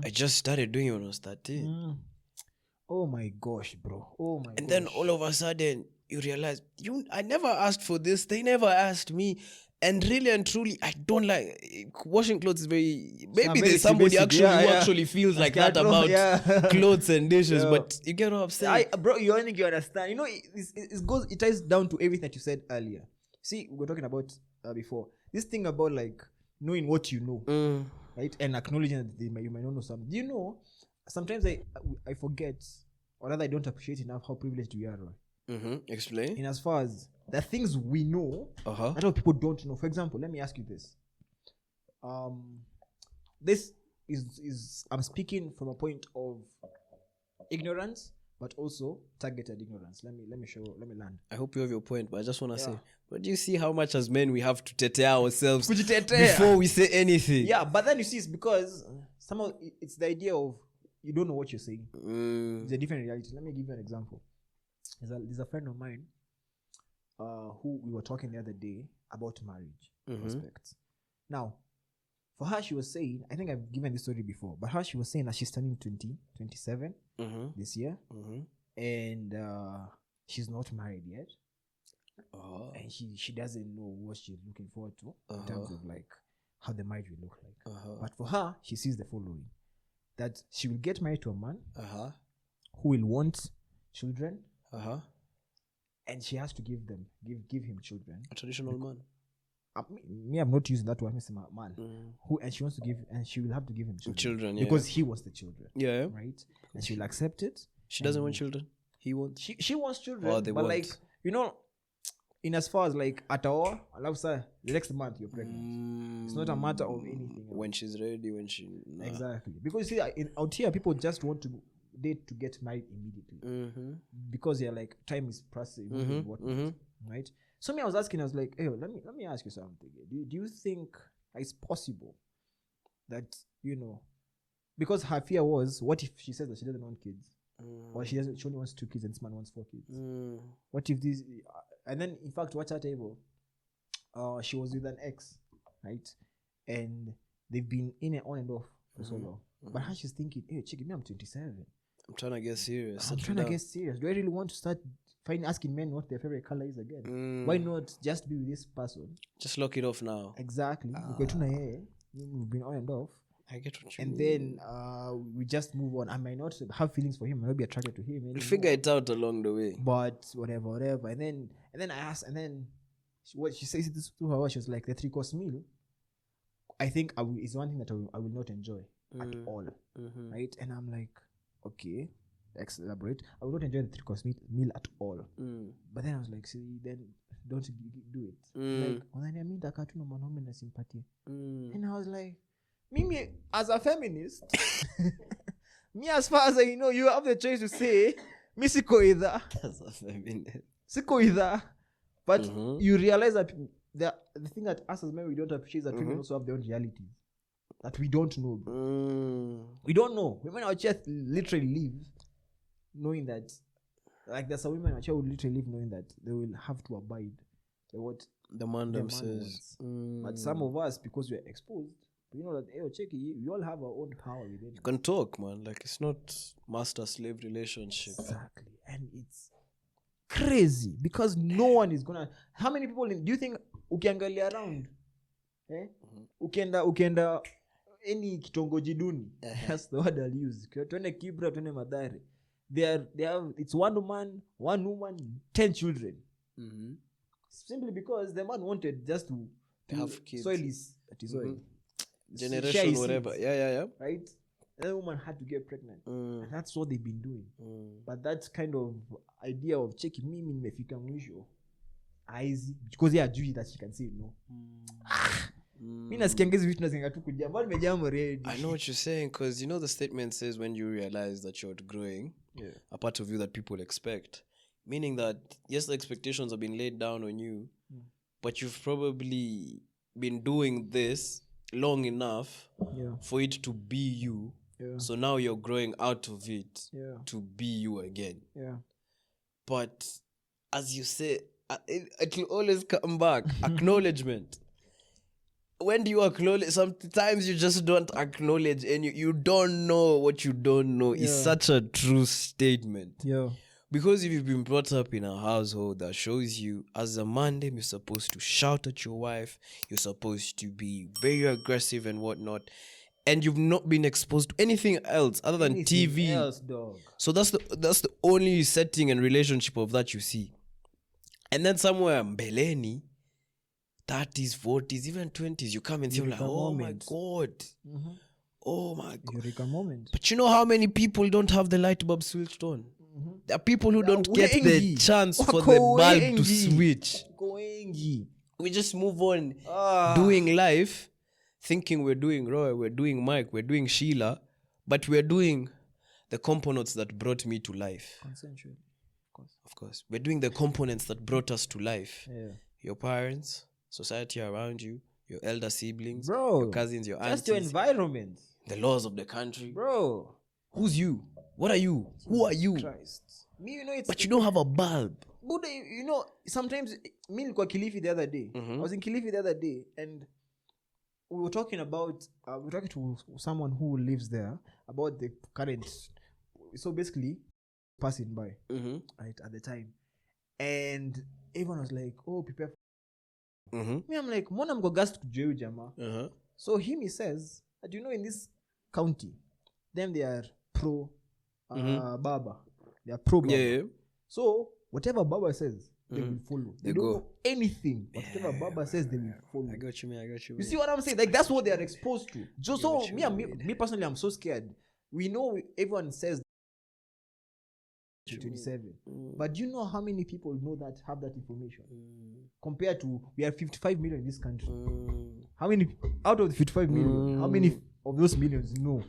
I just started doing it when I was 13. Oh my gosh, bro. And then all of a sudden, you realize, I never asked for this. They never asked me. And really and truly, I don't like washing clothes. Is very maybe there's somebody basic, who actually feels like that about clothes and dishes, but you get what I'm saying. Bro, you only understand. It ties down to everything that you said earlier. See, we were talking about before this thing about like knowing what you know, right, and acknowledging that you might not know something. Do you know? Sometimes I forget, or rather, I don't appreciate enough how privileged we are. Right? Explain. In as far as the things we know, that what people don't know. For example, let me ask you this. This is I'm speaking from a point of ignorance, but also targeted ignorance. Let me land. I hope you have your point, but I just want to say, but do you see how much as men we have to tete ourselves before we say anything? Yeah, but then you see, it's because it's the idea of you don't know what you're saying. It's a different reality. Let me give you an example. There's a friend of mine who we were talking the other day about marriage prospects. Now, for her, she was saying, I think I've given this story before, but her, she was saying that she's turning 27 this year, and she's not married yet, and she doesn't know what she's looking forward to in terms of like how the marriage will look like. But for her, she sees the following: that she will get married to a man who will want children, and she has to give him children. A traditional man. I'm not using that word. I'm saying man who, and she wants to give, and she will have to give him children, yeah, because he wants the children. Yeah, right. And she will accept it. She doesn't want children. He wants. She wants children. Oh, they but want. Like in as far as like at all, I love say the next month you're pregnant. It's not a matter of anything. When she's ready, exactly, because you see, out here people just want to date to get married immediately because they're like time is pressing, right? So I was asking, I was like, hey, let me ask you something. Do you think it's possible that because her fear was, what if she says that she doesn't want kids, or she only wants 2 kids and this man wants 4 kids? What if this? And then in fact, watch her table. She was with an ex, right? And they've been in and on and off for so long. But how she's thinking, hey, chick, I'm 27. I'm trying to get serious. Do I really want to start asking men what their favorite color is again? Why not just be with this person? Just lock it off now. Exactly. We've been on and off. I get what you and mean. Then we just move on. I might not have feelings for him. I might not be attracted to him anymore. We'll figure it out along the way. But whatever. And then I asked, and then what she says this to her, she was like, the 3-course meal, I think is one thing that I will not enjoy at all. Right? And I'm like, okay, elaborate. I will not enjoy the 3-course meal at all. But then I was like, see, then don't do it. Like, and I was like, me as a feminist, me as far as I know, you have the choice to say, me siko either. As a feminist. Siko either. But you realize that the thing that us as men we don't appreciate is that women also have their own realities that we don't know. We don't know. Women out here literally live knowing that, like there's some women out here who literally live knowing that they will have to abide by what the man says. But some of us, because we're exposed, you know that, hey, check it, we all have our own power within. You can talk, man. Like it's not master-slave relationship. Exactly. And it's crazy because no one is gonna. How many people do you think ukiangalia around? Ukienda any kitongoji duni. That's the word I'll use. Tuende Kibra, tuende Madare. They have it's one man, 1 woman, 10 children. simply because the man wanted just to have kids. Soil his soil. Generation, whatever. Seeds, Yeah. Right? And the woman had to get pregnant. And that's what they've been doing. But that kind of idea of checking me nimefika mwisho. Because they are Jewish that she can say no. I know what you're saying, because you know the statement says when you realize that you're outgrowing a part of you that people expect. Meaning that, yes, the expectations have been laid down on you, but you've probably been doing this long enough for it to be you. So now you're growing out of it to be you again. But as you say, it will always come back. Acknowledgement. When do you acknowledge? Sometimes you just don't acknowledge, and you don't know what you don't know. It's such a true statement. Because if you've been brought up in a household that shows you, as a man, you're supposed to shout at your wife, you're supposed to be very aggressive and whatnot, and you've not been exposed to anything else other than TV. Dog. So that's the only setting and relationship of that you see. And then somewhere mbeleni, 30s, 40s, even 20s, you come and feel like, oh my God. Oh my God. Eureka moment. But you know how many people don't have the light bulb switched on? There are people who don't get the chance for the bulb to switch. We just move on doing life, thinking we're doing Roy, we're doing Mike, we're doing Sheila, but we're doing the components that brought me to life. Consensually. Of course. We're doing the components that brought us to life. Your parents, society around you, your elder siblings, your cousins, your aunties. Just your environment. The laws of the country. Bro. Who's you? What are you? Who are you? Christ. Me, but you don't have a bulb. But sometimes, me nilikuwa Kilifi the other day. I was in Kilifi the other day, and we were talking about, to someone who lives there about the current, so basically, passing by, right, at the time. And everyone was like, oh, prepare for me, I'm like, mbona mko gas kujeu jama? So he says, do you know in this county, them they are pro Baba. They are pro Baba. So whatever Baba says, they will follow. They don't know anything. Whatever Baba says, they will follow. I got you. You see what I'm saying? Like, that's what they are exposed to. Just so me personally, I'm so scared. We know everyone says 27. But do you know how many people know that, have that information? Compared to, we are 55 million in this country. How many, out of the 55 million, how many of those millions know?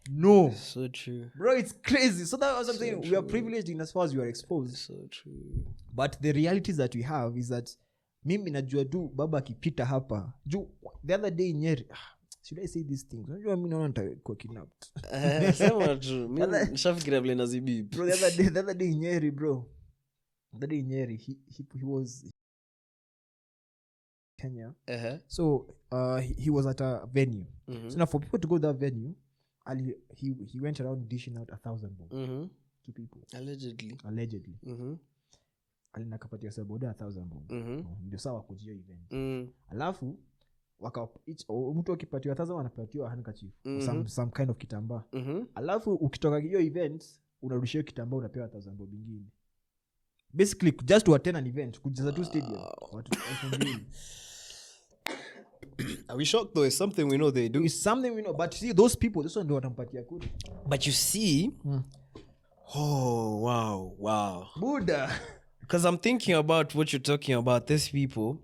No. So true. Bro, it's crazy. So that's what I'm saying. We are privileged in as far as we are exposed. So true. But the realities that we have is that mimi najua tu baba akipita hapa. The other day in Nyeri, should I say these things? Unajua mimi naona nitakuwa kidnapped. Sema true. Mimi nishafikiria vile nazibibi. Bro, the other day in Nyeri, bro. The other day in Nyeri, he was Kenya. So he was at a venue. So now for people to go to that venue, he went around dishing out 1,000 bob to people. Allegedly. Alinakapatia saboda 1,000 bob. Ndio sawa kujia event. Alafu mtu akipatiwa 1,000 anapatiwa handkerchief. Some kind of kitambaa. Alafu ukitoka hiyo event unarudishia kitambaa unapewa 1,000 bob nyingine. Basically just to attend an event, kujaza tu stadium. Watu Are we shocked though? It's something we know they do. It's something we know. But see, those people, this one do watampatia kudi. But you see, oh, wow. Buddha. Because I'm thinking about what you're talking about, these people.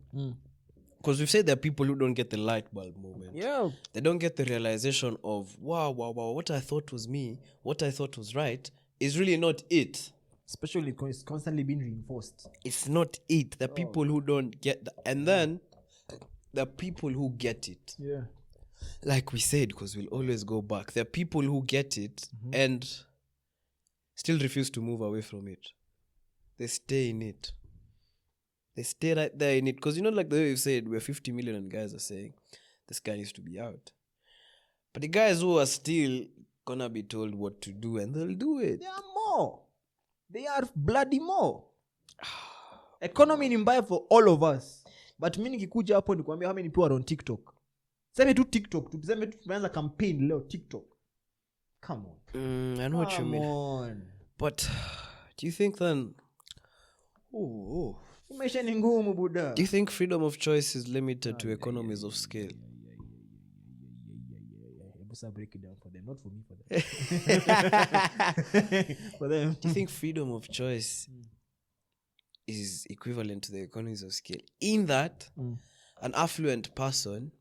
Because we've said there are people who don't get the light bulb moment. Yeah. They don't get the realization of, wow, what I thought was me, what I thought was right, is really not it. Especially because it's constantly being reinforced. It's not it. The people who don't get that. And then, the people who get it. Yeah. Like we said, because we'll always go back. There are people who get it and still refuse to move away from it. They stay in it. They stay right there in it. Because like the way you said, we're 50 million and guys are saying, this guy needs to be out. But the guys who are still gonna be told what to do and they'll do it. There are more. They are bloody more. Economy ni mbaya for all of us. But mimi nikikuja hapo nikwambia how many people are on TikTok. Sema tu TikTok. Tuseme tu tumeanza campaign leo TikTok. Come on. I know what you mean. Come on. But do you think then Maisha ni ngumu buda. Do you think freedom of choice is limited to economies of scale? Break it down for them, not for me, for them. For them. Do you think freedom of choice is equivalent to the economies of scale? In that, an affluent person,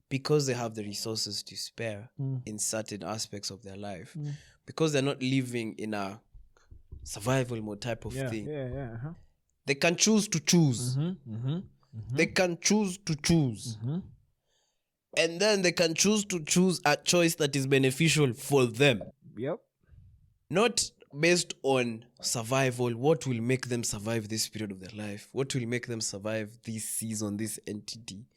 because they have the resources to spare in certain aspects of their life, because they're not living in a survival mode type of thing, they can choose to choose. They can choose to choose. And then they can choose to choose a choice that is beneficial for them. Yep. Not based on survival, what will make them survive this period of their life, what will make them survive this season, this entity.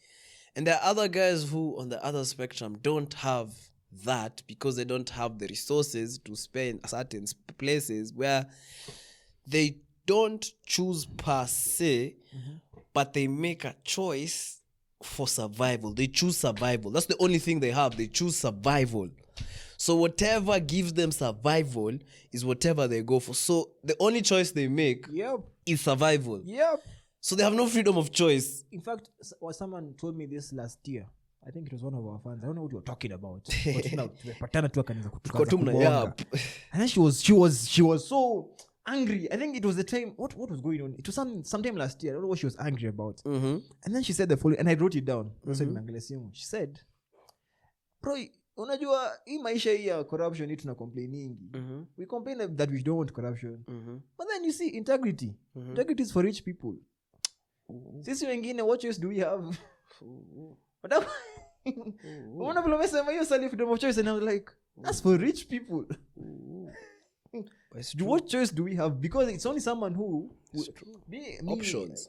And there are other guys who on the other spectrum don't have that because they don't have the resources to spare in certain places where they don't choose per se, but they make a choice for survival. They choose survival. That's the only thing they have. They choose survival. So whatever gives them survival is whatever they go for. So the only choice they make is survival. So they have no freedom of choice. In fact, someone told me this last year. I think it was one of our fans. I don't know what you were talking about. And then she was so angry. I think it was the time. What was going on? It was sometime last year. I don't know what she was angry about. And then she said the following, and I wrote it down. She said, "Bro, unajua hii maisha hii ya corruption hii tuna complainingi. We complain that we don't want corruption. But then you see integrity. Integrity is for rich people. Sisi wengine, what choice do we have?" Freedom of choice, and I was like, that's for rich people. What choice do we have? Because it's only someone who options.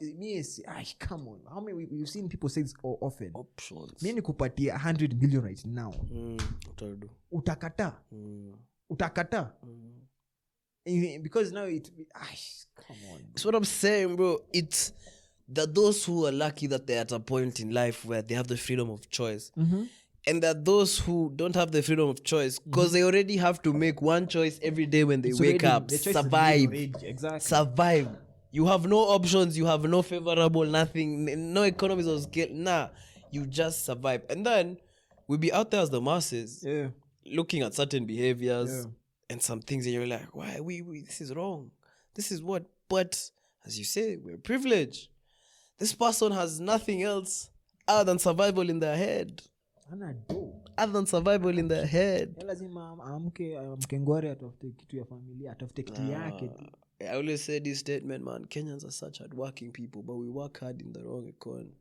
Come on, how many we've seen people say this often? Options. Mimi nikupatia 100 million right now. Utakata. Because now come on. That's what I'm saying, bro. It's that those who are lucky that they're at a point in life where they have the freedom of choice. And that those who don't have the freedom of choice because they already have to make one choice every day when they wake up. Survive. Exactly. Survive. You have no options. You have no favorable, nothing, no economies of scale. Nah, you just survive. And then we'll be out there as the masses looking at certain behaviors and some things, and you're like, why? This is wrong. This is what? But as you say, we're privileged. This person has nothing else other than survival in their head. Other than survival in their head. I always say this statement, man. Kenyans are such hardworking people, but we work hard in the wrong economy.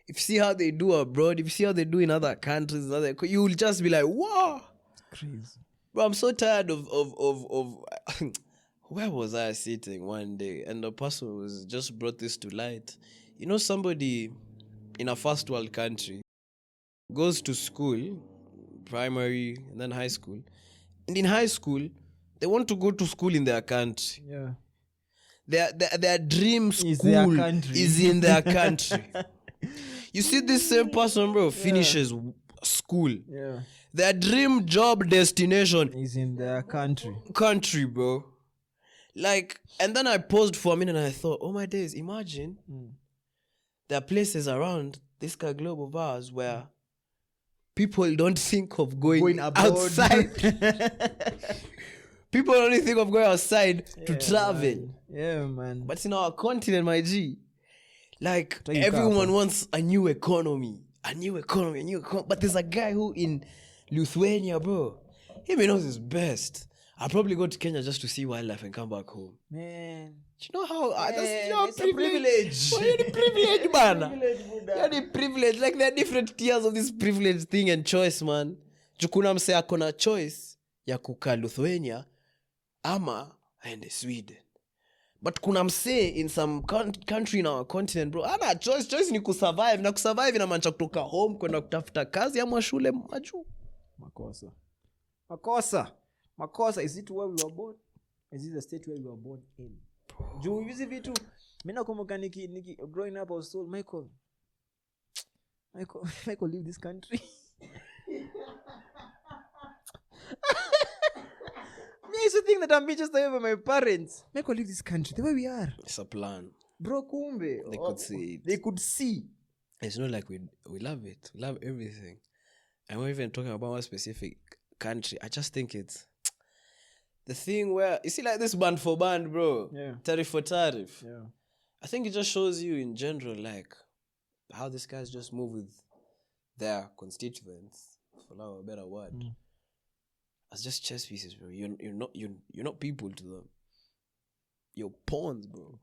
If you see how they do abroad, if you see how they do in other countries, you will just be like, wow. Crazy. Bro, I'm so tired of where was I sitting one day and the person was just brought this to light. You know, somebody in a first world country goes to school, primary and then high school. And in high school, they want to go to school in their country. Their dream school is in their country. You see this same person, bro, finishes school. Their dream job destination is in their country. Country, bro. Like, and then I paused for a minute and I thought, oh my days, imagine there are places around this globe of ours where people don't think of going outside. People only think of going outside to travel. Man. But in our continent, my G, like everyone wants a new economy. But there's a guy who in Lithuania, bro, he knows his best. I'll probably go to Kenya just to see wildlife and come back home. Man. Do you know how that's your privilege? You're the privilege, man. You're the privilege. Like there are different tiers of this privilege thing and choice, man. Jukuna mse akona choice ya kukaa Lithuania ama aende Sweden. But kuna mse in some country in our continent, bro, ana choice. Choice ni kusurvive. Na kusurvive inamaanisha kutoka home kwenda kutafuta kazi ama shule majuu. Makosa, is it where we were born? Is it the state where we were born in? Juu hizi vitu mimi nakumbuka niki growing up I was told Michael leave this country. Me used to think that I'm just away from my parents. Michael leave this country the way we are. It's a plan. Bro, kumbe. They could see it. They could see. It's not like we love it. We love everything. And we're even talking about one specific country. I just think it's the thing where, you see, like this band for band, bro. Yeah. Tariff for tariff. Yeah. I think it just shows you in general, like, how these guys just move with their constituents, for lack of a better word. As just chess pieces, bro. You're not people to them. You're pawns, bro.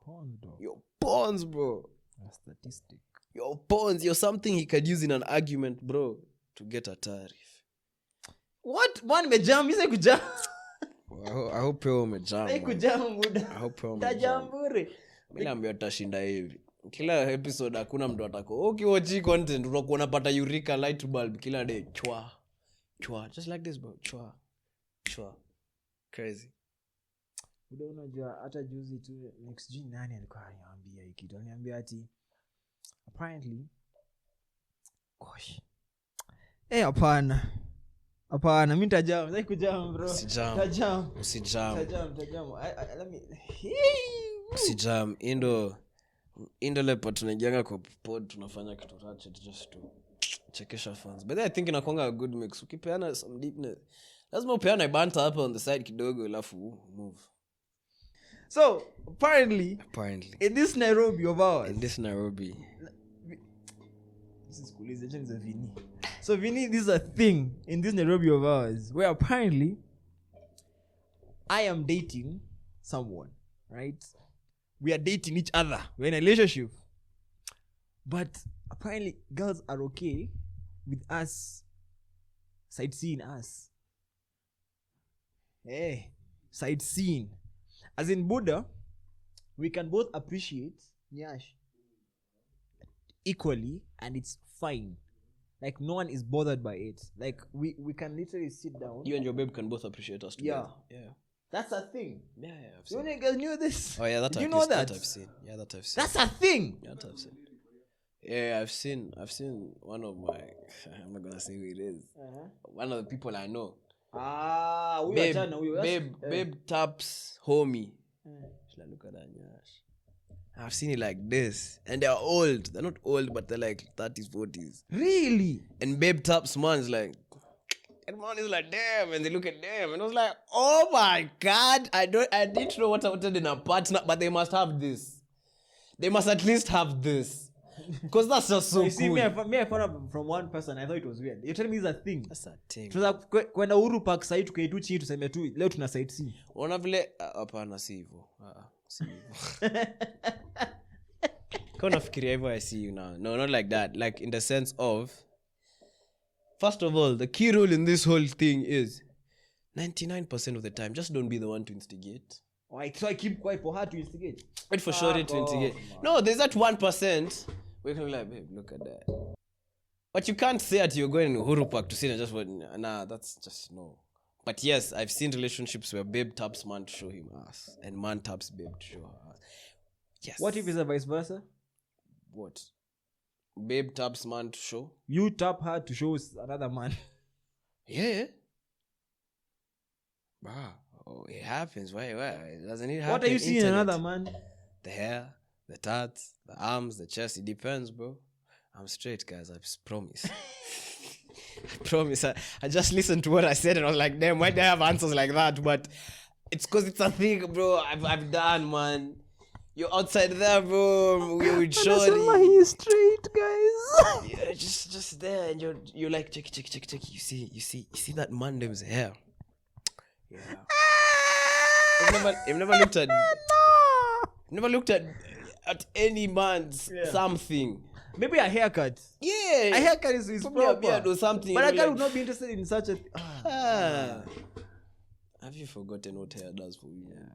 You're pawns, bro. That's statistic. You're pawns. You're something he could use in an argument, bro, to get a tariff. What? One mejam, you say kujam. I hope you're umejam. Say kujam muda. I hope you're umejam. Tajambure. Mimi naambia utashinda hivi. Kila episode hakuna mtu atako. Ukiwatch content unakuwa unapata eureka light bulb kila day. Chwa. Just like this, bro. Chwa. Crazy. Unajua hata juzi tu next G nani alikuwa ananiambia hiki kitu. Ananiambia ati apparently gosh. Hapana. Mimi nitajam. Sasa kujam, bro. Tajam. Usijam. Let me Usijam. Indo lepo tunajenga kwa pod tunafanya kitu ratchet just to chekesha fans. But I think inakuanga a good mix. Ukipeana some deepness. Lazima upeane banter hapa on the side kidogo alafu move. So, apparently in this Nairobi of ours. This is cool. It's a Vini. So Vini, this is a thing in this Nairobi of ours where apparently I am dating someone, right? We are dating each other. We're in a relationship. But apparently girls are okay with us sightseeing us. Hey, sightseeing. As in Buddha, we can both appreciate Nyash equally and it's fine. Like no one is bothered by it. Like we can literally sit down. You and your babe can both appreciate us together. Yeah. That's a thing. Yeah, I've seen. You guys knew this? Oh yeah, that you know that? I've seen. Yeah, that I've seen. That's a thing. Yeah, that I've seen. Yeah, I've seen one of my, I'm not gonna say who it is. One of the people I know. Babe taps homie. Should I look at that? I've seen it like this. And they're old. They're not old, but they're like 30s, 40s. Really? And babe taps man's like, and man is like, damn. And they look at them. And I was like, oh my God. I didn't know what I wanted in a partner, but they must have this. They must at least have this. Because that's just so cool. See, me, I found out from one person. I thought it was weird. You're telling me it's a thing. That's a thing. Kwenda Uhuru Park sasa tukaitu chini tuseme tu leo tuna sightsee. Unaona vile hapana si hivyo. Si hivyo. Kind of fikiria hivyo I see you now. No, not like that. Like in the sense of, first of all, the key rule in this whole thing is 99% of the time just don't be the one to instigate. So I keep quiet for her to instigate. Wait for Shorty to instigate. No, there's that 1%. We're going to be like, babe, look at that. But you can't say that you're going to Uhuru Park to sit and just, nah, that's just no. But yes, I've seen relationships where babe taps man to show him ass. And man taps babe to show her ass. Yes. What if it's a vice versa? What? Babe taps man to show? You tap her to show another man. Yeah. Wow. Oh, it happens. Why? Doesn't it happen? What are you seeing in another man? The hair, the tats, the arms, the chest. It depends, bro. I'm straight, guys. I promise. I promise. I just listened to what I said and I was like, damn, why do I have answers like that? But it's because it's a thing, bro. I've done, man. You're outside there, bro. We would show you. He's straight, guys. Yeah, just there, and you're like, check. You see that mandem's hair. Yeah. You've never looked at. Never looked at any man's something. Maybe a haircut. Yeah. A haircut is proper. A beard or something. But a guy would not be interested in such a... Have you forgotten what hair does for you? Yeah,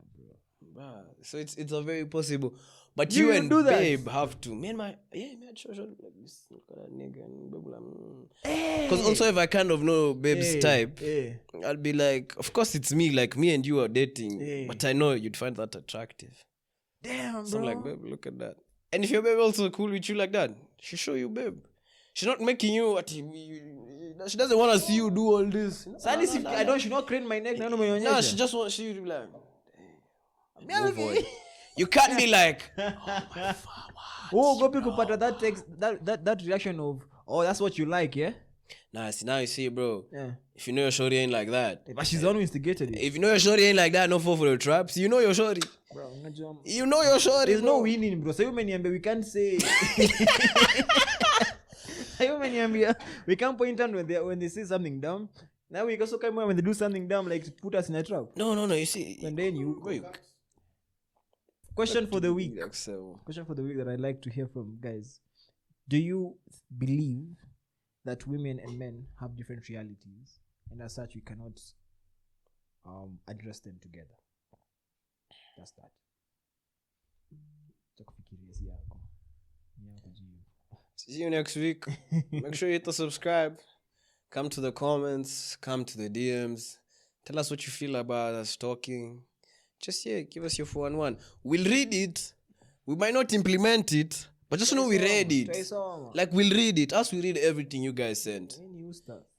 bro. So it's a very possible. But you and babe have to. Me and my... Yeah, me and sure like this. Look at that nigga and babe. Because also if I kind of know babe's type, I'll be like, of course it's me. Like me and you are dating. But I know you'd find that attractive. Damn, so bro. I'm like, babe, look at that. And if your babe also cool with you like that, she'll show you, babe. She's not making you what she doesn't want to see you do all this. I don't should not crane my neck. No, she just wants you to be like, hey, move on. You can't be like, Oh, go pick up that text, that reaction of, oh, that's what you like, yeah? nah, see, now you see, bro. Yeah. If you know your shorty ain't like that. But she's the one who instigated it. If you know your shorty ain't like that, no fall for the traps. You know your shorty. Bro, You know your shorty. there's no winning, bro. So many, we can't say. We can't point out when they say something dumb. Now we also come when they do something dumb, like to put us in a trap. No. You see. And then you. Question for the week. Question for the week that I'd like to hear from guys. Do you believe that women and men have different realities, and as such we cannot address them together? That's that. See you next week. Make sure you hit the subscribe. Come to the comments. Come to the DMs. Tell us what you feel about us talking. Just give us your 411. We'll read it. We might not implement it, but just know we read it. Like we'll read it. As we read everything you guys sent.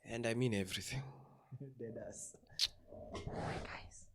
And I mean everything. Dead ass. Guys.